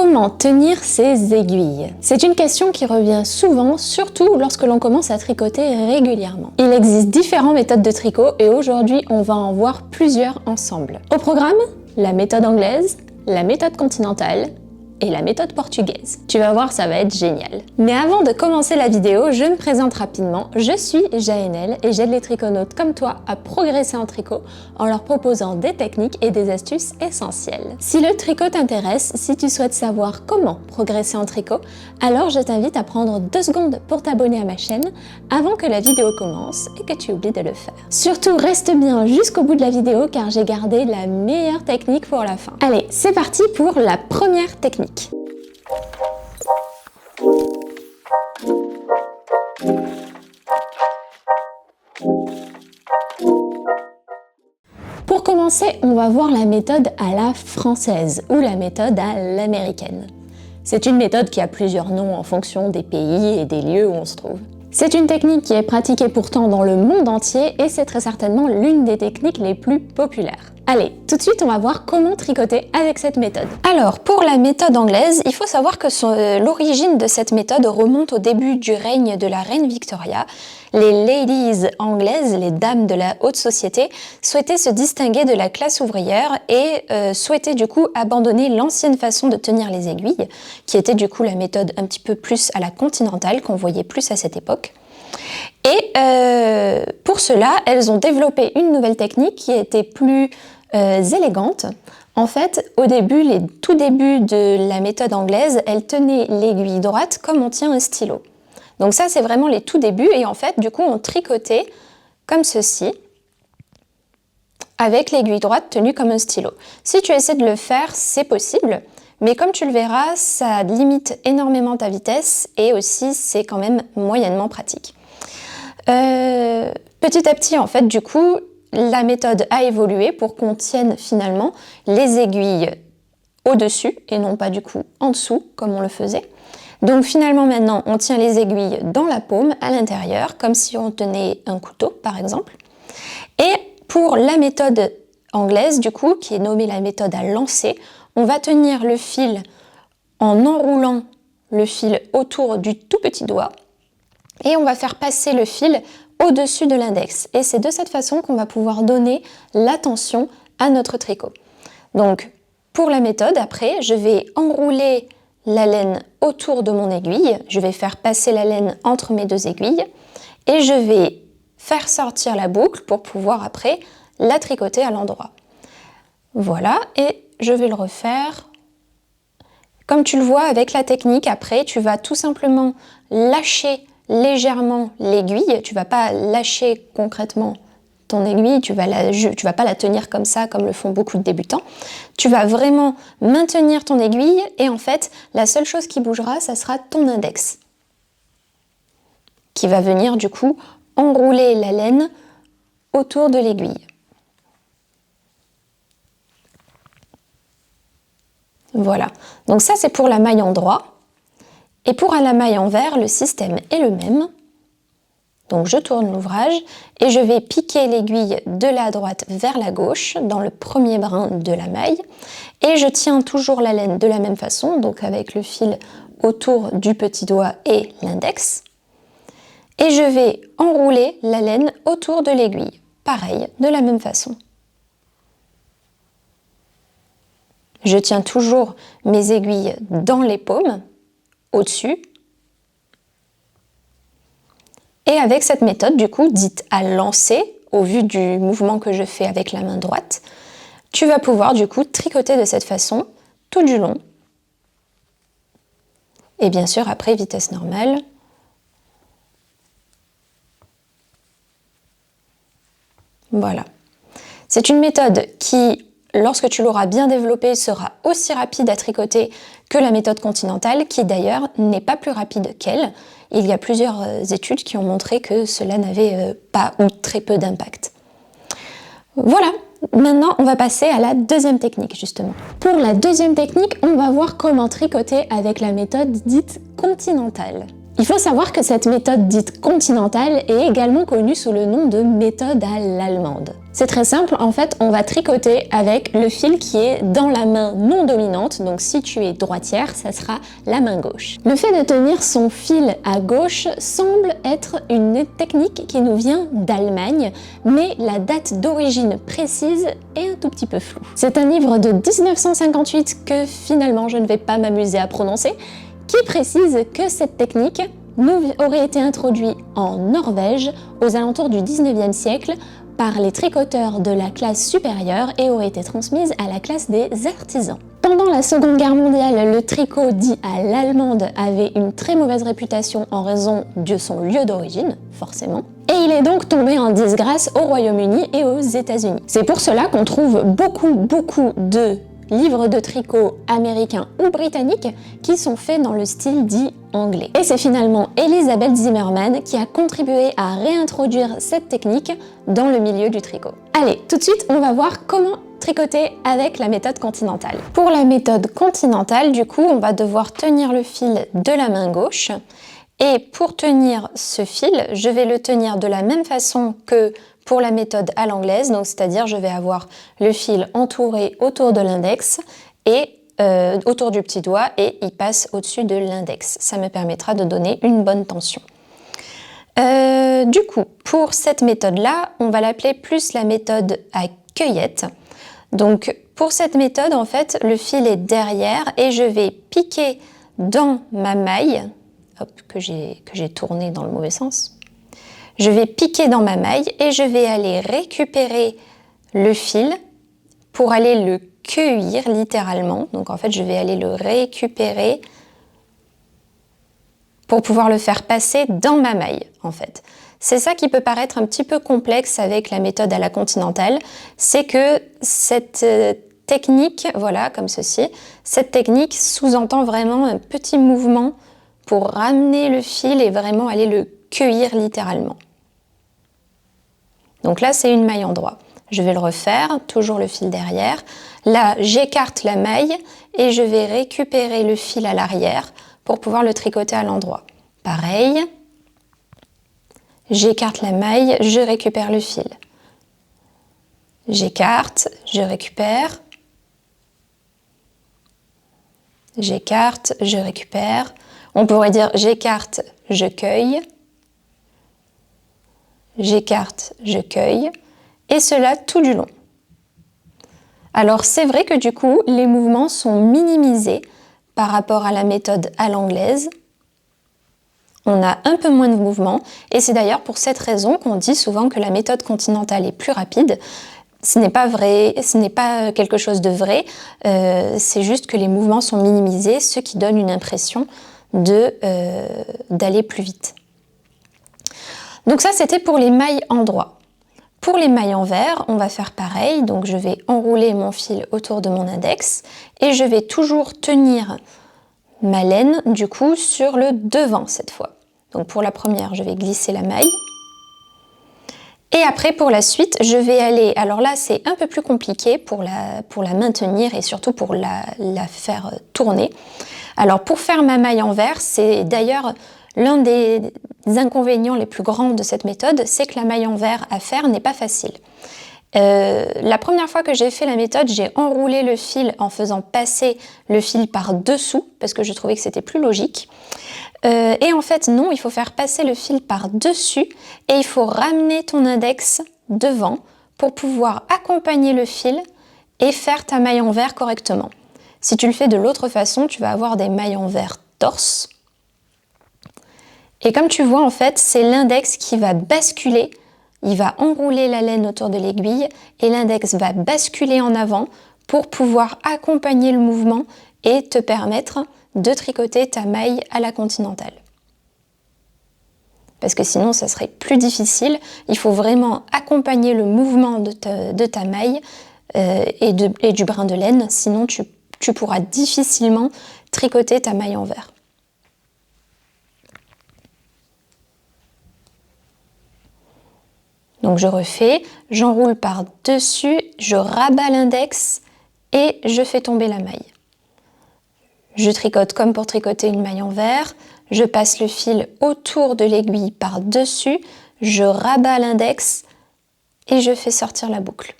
Comment tenir ses aiguilles? C'est une question qui revient souvent, surtout lorsque l'on commence à tricoter régulièrement. Il existe différentes méthodes de tricot et aujourd'hui on va en voir plusieurs ensemble. Au programme, la méthode anglaise, la méthode continentale et la méthode portugaise. Tu vas voir, ça va être génial. Mais avant de commencer la vidéo, je me présente rapidement. Je suis Jaënel et j'aide les triconautes comme toi à progresser en tricot en leur proposant des techniques et des astuces essentielles. Si le tricot t'intéresse, si tu souhaites savoir comment progresser en tricot, alors je t'invite à prendre 2 secondes pour t'abonner à ma chaîne avant que la vidéo commence et que tu oublies de le faire. Surtout, reste bien jusqu'au bout de la vidéo car j'ai gardé la meilleure technique pour la fin. Allez, c'est parti pour la première technique. Pour commencer, on va voir la méthode à la française ou la méthode à l'américaine. C'est une méthode qui a plusieurs noms en fonction des pays et des lieux où on se trouve. C'est une technique qui est pratiquée pourtant dans le monde entier et c'est très certainement l'une des techniques les plus populaires. Allez, tout de suite on va voir comment tricoter avec cette méthode. Alors pour la méthode anglaise, il faut savoir que l'origine de cette méthode remonte au début du règne de la reine Victoria. Les ladies anglaises, les dames de la haute société, souhaitaient se distinguer de la classe ouvrière et souhaitaient du coup abandonner l'ancienne façon de tenir les aiguilles, qui était du coup la méthode un petit peu plus à la continentale qu'on voyait plus à cette époque. Et pour cela, elles ont développé une nouvelle technique qui était plus élégante. En fait, au début, les tout débuts de la méthode anglaise, elles tenaient l'aiguille droite comme on tient un stylo. Donc ça, c'est vraiment les tout débuts et en fait, du coup, on tricotait comme ceci, avec l'aiguille droite tenue comme un stylo. Si tu essaies de le faire, c'est possible, mais comme tu le verras, ça limite énormément ta vitesse et aussi, c'est quand même moyennement pratique. Petit à petit, en fait, du coup, la méthode a évolué pour qu'on tienne finalement les aiguilles au-dessus et non pas du coup en dessous, comme on le faisait. Donc finalement maintenant, on tient les aiguilles dans la paume, à l'intérieur, comme si on tenait un couteau, par exemple. Et pour la méthode anglaise, du coup, qui est nommée la méthode à lancer, on va tenir le fil en enroulant le fil autour du tout petit doigt et on va faire passer le fil au-dessus de l'index. Et c'est de cette façon qu'on va pouvoir donner la tension à notre tricot. Donc, pour la méthode, après, je vais enrouler la laine autour de mon aiguille, je vais faire passer la laine entre mes 2 aiguilles et je vais faire sortir la boucle pour pouvoir après la tricoter à l'endroit. Voilà, et je vais le refaire. Comme tu le vois avec la technique, après, tu vas tout simplement lâcher légèrement l'aiguille, tu vas pas lâcher concrètement ton aiguille, tu vas pas la tenir comme ça, comme le font beaucoup de débutants. Tu vas vraiment maintenir ton aiguille et en fait, la seule chose qui bougera, ça sera ton index, qui va venir du coup enrouler la laine autour de l'aiguille. Voilà, donc ça c'est pour la maille endroit. Et pour la maille envers, le système est le même. Donc je tourne l'ouvrage et je vais piquer l'aiguille de la droite vers la gauche dans le premier brin de la maille. Et je tiens toujours la laine de la même façon, donc avec le fil autour du petit doigt et l'index. Et je vais enrouler la laine autour de l'aiguille. Pareil, de la même façon. Je tiens toujours mes aiguilles dans les paumes, au-dessus. Et avec cette méthode, du coup, dite à lancer, au vu du mouvement que je fais avec la main droite, tu vas pouvoir, du coup, tricoter de cette façon tout du long. Et bien sûr, après, vitesse normale. Voilà. C'est une méthode qui, lorsque tu l'auras bien développée, sera aussi rapide à tricoter que la méthode continentale, qui d'ailleurs n'est pas plus rapide qu'elle. Il y a plusieurs études qui ont montré que cela n'avait pas ou très peu d'impact. Voilà, maintenant on va passer à la deuxième technique justement. Pour la deuxième technique, on va voir comment tricoter avec la méthode dite continentale. Il faut savoir que cette méthode dite continentale est également connue sous le nom de méthode à l'allemande. C'est très simple, en fait, on va tricoter avec le fil qui est dans la main non dominante, donc si tu es droitière, ça sera la main gauche. Le fait de tenir son fil à gauche semble être une technique qui nous vient d'Allemagne, mais la date d'origine précise est un tout petit peu floue. C'est un livre de 1958 que finalement je ne vais pas m'amuser à prononcer, qui précise que cette technique aurait été introduite en Norvège aux alentours du 19e siècle par les tricoteurs de la classe supérieure et aurait été transmise à la classe des artisans. Pendant la Seconde Guerre mondiale, le tricot dit à l'allemande avait une très mauvaise réputation en raison de son lieu d'origine, forcément, et il est donc tombé en disgrâce au Royaume-Uni et aux États-Unis. C'est pour cela qu'on trouve beaucoup de livres de tricot américains ou britanniques qui sont faits dans le style dit anglais. Et c'est finalement Elizabeth Zimmermann qui a contribué à réintroduire cette technique dans le milieu du tricot. Allez, tout de suite, on va voir comment tricoter avec la méthode continentale. Pour la méthode continentale, du coup, on va devoir tenir le fil de la main gauche. Et pour tenir ce fil, je vais le tenir de la même façon que pour la méthode à l'anglaise, donc c'est-à-dire je vais avoir le fil entouré autour de l'index et autour du petit doigt et il passe au-dessus de l'index. Ça me permettra de donner une bonne tension. Du coup, pour cette méthode-là, on va l'appeler plus la méthode à cueillette. Donc pour cette méthode, en fait, le fil est derrière et je vais piquer dans ma maille, hop, que j'ai tourné dans le mauvais sens. Je vais piquer dans ma maille et je vais aller récupérer le fil pour aller le cueillir littéralement. Donc en fait, je vais aller le récupérer pour pouvoir le faire passer dans ma maille, en fait. C'est ça qui peut paraître un petit peu complexe avec la méthode à la continentale, c'est que cette technique, voilà, comme ceci, cette technique sous-entend vraiment un petit mouvement pour ramener le fil et vraiment aller le cueillir littéralement. Donc là, c'est une maille en droit. Je vais le refaire, toujours le fil derrière. Là, j'écarte la maille et je vais récupérer le fil à l'arrière pour pouvoir le tricoter à l'endroit. Pareil, j'écarte la maille, je récupère le fil. J'écarte, je récupère. J'écarte, je récupère. On pourrait dire j'écarte, je cueille. J'écarte, je cueille, et cela tout du long. Alors c'est vrai que du coup, les mouvements sont minimisés par rapport à la méthode à l'anglaise. On a un peu moins de mouvements, et c'est d'ailleurs pour cette raison qu'on dit souvent que la méthode continentale est plus rapide. Ce n'est pas vrai, ce n'est pas quelque chose de vrai, c'est juste que les mouvements sont minimisés, ce qui donne une impression d'aller plus vite. Donc ça, c'était pour les mailles en droit. Pour les mailles en vert, on va faire pareil. Donc je vais enrouler mon fil autour de mon index et je vais toujours tenir ma laine, du coup, sur le devant cette fois. Donc pour la première, je vais glisser la maille. Et après, pour la suite, je vais aller... Alors là, c'est un peu plus compliqué pour la maintenir et surtout pour la faire tourner. Alors pour faire ma maille en vert, c'est d'ailleurs... L'un des inconvénients les plus grands de cette méthode, c'est que la maille en vert à faire n'est pas facile. La première fois que j'ai fait la méthode, j'ai enroulé le fil en faisant passer le fil par-dessous, parce que je trouvais que c'était plus logique. Et en fait, non, il faut faire passer le fil par-dessus et il faut ramener ton index devant pour pouvoir accompagner le fil et faire ta maille en vert correctement. Si tu le fais de l'autre façon, tu vas avoir des mailles en vert torse. Et comme tu vois, en fait, c'est l'index qui va basculer, il va enrouler la laine autour de l'aiguille et l'index va basculer en avant pour pouvoir accompagner le mouvement et te permettre de tricoter ta maille à la continentale. Parce que sinon, ça serait plus difficile. Il faut vraiment accompagner le mouvement de ta maille et du brin de laine, sinon tu pourras difficilement tricoter ta maille en vert. Donc je refais, j'enroule par-dessus, je rabats l'index et je fais tomber la maille. Je tricote comme pour tricoter une maille en vert, je passe le fil autour de l'aiguille par-dessus, je rabats l'index et je fais sortir la boucle.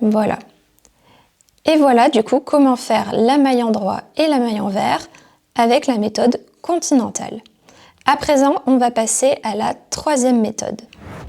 Voilà. Et voilà du coup comment faire la maille endroit et la maille envers avec la méthode continentale. À présent, on va passer à la troisième méthode.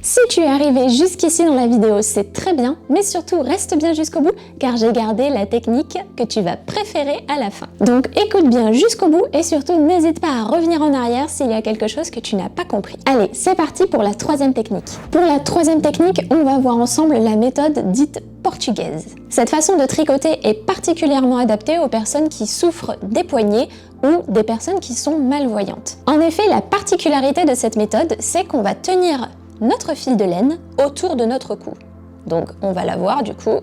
Si tu es arrivé jusqu'ici dans la vidéo, c'est très bien, mais surtout reste bien jusqu'au bout car j'ai gardé la technique que tu vas préférer à la fin. Donc écoute bien jusqu'au bout et surtout n'hésite pas à revenir en arrière s'il y a quelque chose que tu n'as pas compris. Allez, c'est parti pour la troisième technique. Pour la troisième technique, on va voir ensemble la méthode dite portugaise. Cette façon de tricoter est particulièrement adaptée aux personnes qui souffrent des poignets ou des personnes qui sont malvoyantes. En effet, la particularité de cette méthode, c'est qu'on va tenir notre fil de laine autour de notre cou. Donc on va l'avoir du coup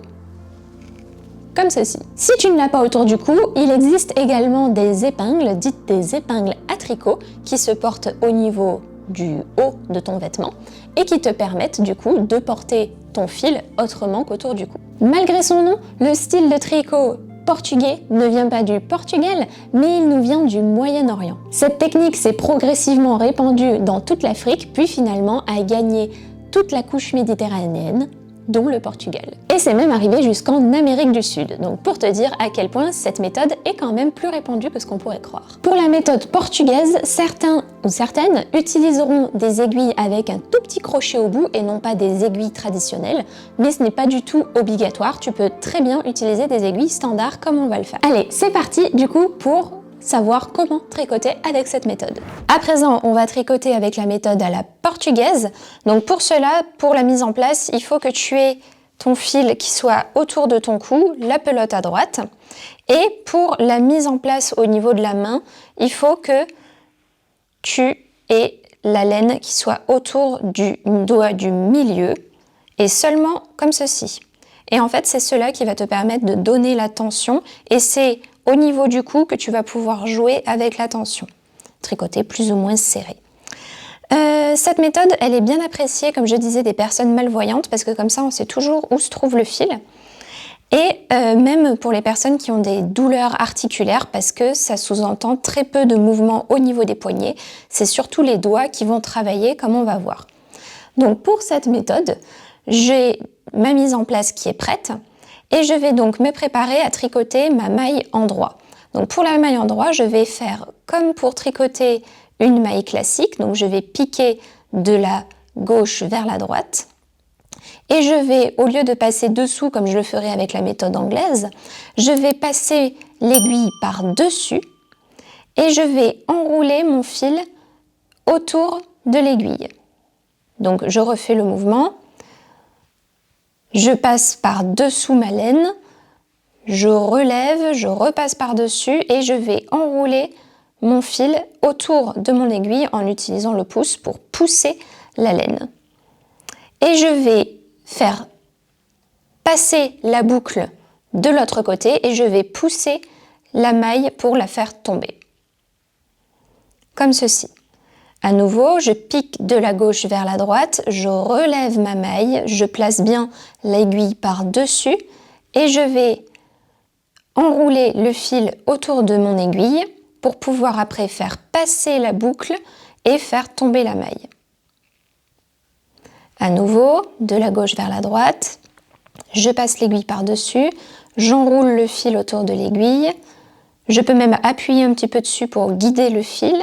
comme ceci. Si tu ne l'as pas autour du cou, il existe également des épingles, dites des épingles à tricot, qui se portent au niveau du haut de ton vêtement et qui te permettent du coup de porter ton fil autrement qu'autour du cou. Malgré son nom, le style de tricot portugais ne vient pas du Portugal, mais il nous vient du Moyen-Orient. Cette technique s'est progressivement répandue dans toute l'Afrique, puis finalement a gagné toute la couche méditerranéenne, dont le Portugal. Et c'est même arrivé jusqu'en Amérique du Sud, donc pour te dire à quel point cette méthode est quand même plus répandue que ce qu'on pourrait croire. Pour la méthode portugaise, certains ou certaines utiliseront des aiguilles avec un tout petit crochet au bout et non pas des aiguilles traditionnelles, mais ce n'est pas du tout obligatoire, tu peux très bien utiliser des aiguilles standards comme on va le faire. Allez, c'est parti du coup pour savoir comment tricoter avec cette méthode. À présent, on va tricoter avec la méthode à la portugaise. Donc pour cela, pour la mise en place, il faut que tu aies ton fil qui soit autour de ton cou, la pelote à droite. Et pour la mise en place au niveau de la main, il faut que tu aies la laine qui soit autour du doigt du milieu et seulement comme ceci. Et en fait, c'est cela qui va te permettre de donner la tension et c'est au niveau du cou que tu vas pouvoir jouer avec la tension. Tricoter plus ou moins serré. Cette méthode, elle est bien appréciée, comme je disais, des personnes malvoyantes parce que comme ça, on sait toujours où se trouve le fil. Et même pour les personnes qui ont des douleurs articulaires parce que ça sous-entend très peu de mouvements au niveau des poignets. C'est surtout les doigts qui vont travailler comme on va voir. Donc pour cette méthode, j'ai ma mise en place qui est prête. Et je vais donc me préparer à tricoter ma maille endroit. Donc pour la maille endroit, je vais faire comme pour tricoter une maille classique. Donc je vais piquer de la gauche vers la droite. Et je vais, au lieu de passer dessous comme je le ferai avec la méthode anglaise, je vais passer l'aiguille par-dessus et je vais enrouler mon fil autour de l'aiguille. Donc je refais le mouvement. Je passe par-dessous ma laine, je relève, je repasse par-dessus et je vais enrouler mon fil autour de mon aiguille en utilisant le pouce pour pousser la laine. Et je vais faire passer la boucle de l'autre côté et je vais pousser la maille pour la faire tomber. Comme ceci. À nouveau, je pique de la gauche vers la droite, je relève ma maille, je place bien l'aiguille par-dessus et je vais enrouler le fil autour de mon aiguille pour pouvoir après faire passer la boucle et faire tomber la maille. À nouveau, de la gauche vers la droite, je passe l'aiguille par-dessus, j'enroule le fil autour de l'aiguille, je peux même appuyer un petit peu dessus pour guider le fil.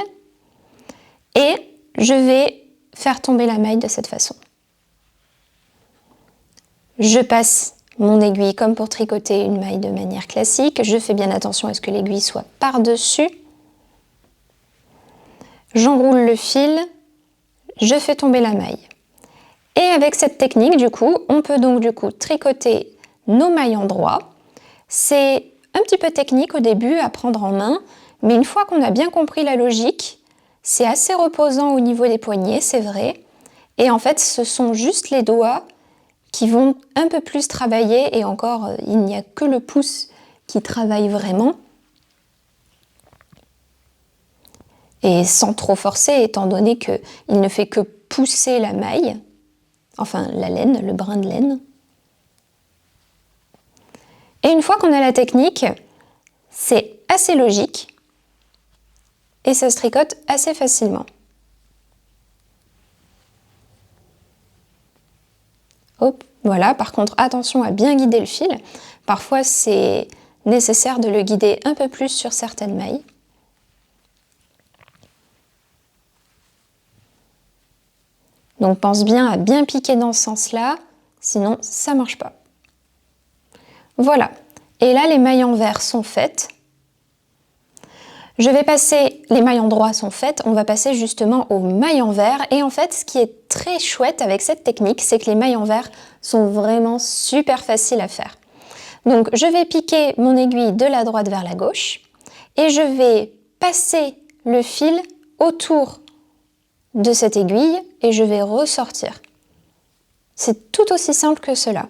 Et je vais faire tomber la maille de cette façon. Je passe mon aiguille comme pour tricoter une maille de manière classique. Je fais bien attention à ce que l'aiguille soit par-dessus. J'enroule le fil, je fais tomber la maille. Et avec cette technique, du coup, on peut donc du coup tricoter nos mailles endroit. C'est un petit peu technique au début à prendre en main, mais une fois qu'on a bien compris la logique, c'est assez reposant au niveau des poignets, c'est vrai. Et en fait, ce sont juste les doigts qui vont un peu plus travailler. Et encore, il n'y a que le pouce qui travaille vraiment. Et sans trop forcer, étant donné qu'il ne fait que pousser la maille, enfin la laine, le brin de laine. Et une fois qu'on a la technique, C'est assez logique et ça se tricote assez facilement. Hop, voilà, par contre attention à bien guider le fil. Parfois c'est nécessaire de le guider un peu plus sur certaines mailles. Donc pense bien à bien piquer dans ce sens-là, sinon ça ne marche pas. Voilà, et là les mailles envers sont faites. Je vais passer, les mailles en droit sont faites, on va passer justement aux mailles envers. Et en fait, ce qui est très chouette avec cette technique, c'est que les mailles envers sont vraiment super faciles à faire. Donc je vais piquer mon aiguille de la droite vers la gauche et je vais passer le fil autour de cette aiguille et je vais ressortir. C'est tout aussi simple que cela.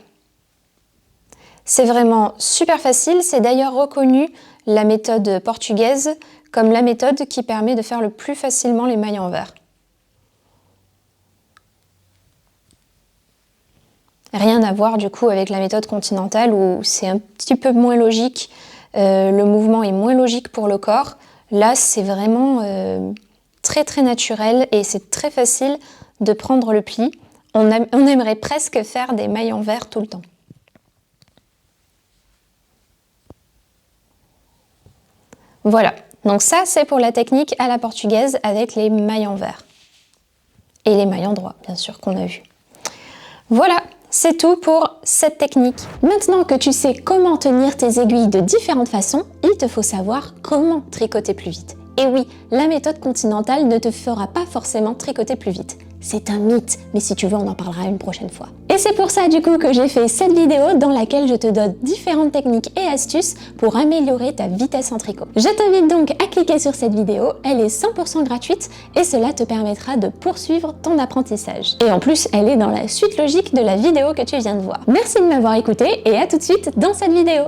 C'est vraiment super facile, c'est d'ailleurs reconnu la méthode portugaise comme la méthode qui permet de faire le plus facilement les mailles envers. Rien à voir du coup avec la méthode continentale où c'est un petit peu moins logique, le mouvement est moins logique pour le corps. Là c'est vraiment très naturel et c'est très facile de prendre le pli. On aimerait presque faire des mailles envers tout le temps. Voilà, donc ça c'est pour la technique à la portugaise avec les mailles envers. Et les mailles en droit, bien sûr, qu'on a vu. Voilà, c'est tout pour cette technique. Maintenant que tu sais comment tenir tes aiguilles de différentes façons, il te faut savoir comment tricoter plus vite. Et oui, la méthode continentale ne te fera pas forcément tricoter plus vite. C'est un mythe, mais si tu veux, on en parlera une prochaine fois. Et c'est pour ça du coup que j'ai fait cette vidéo dans laquelle je te donne différentes techniques et astuces pour améliorer ta vitesse en tricot. Je t'invite donc à cliquer sur cette vidéo, elle est 100% gratuite et cela te permettra de poursuivre ton apprentissage. Et en plus, elle est dans la suite logique de la vidéo que tu viens de voir. Merci de m'avoir écouté et à tout de suite dans cette vidéo.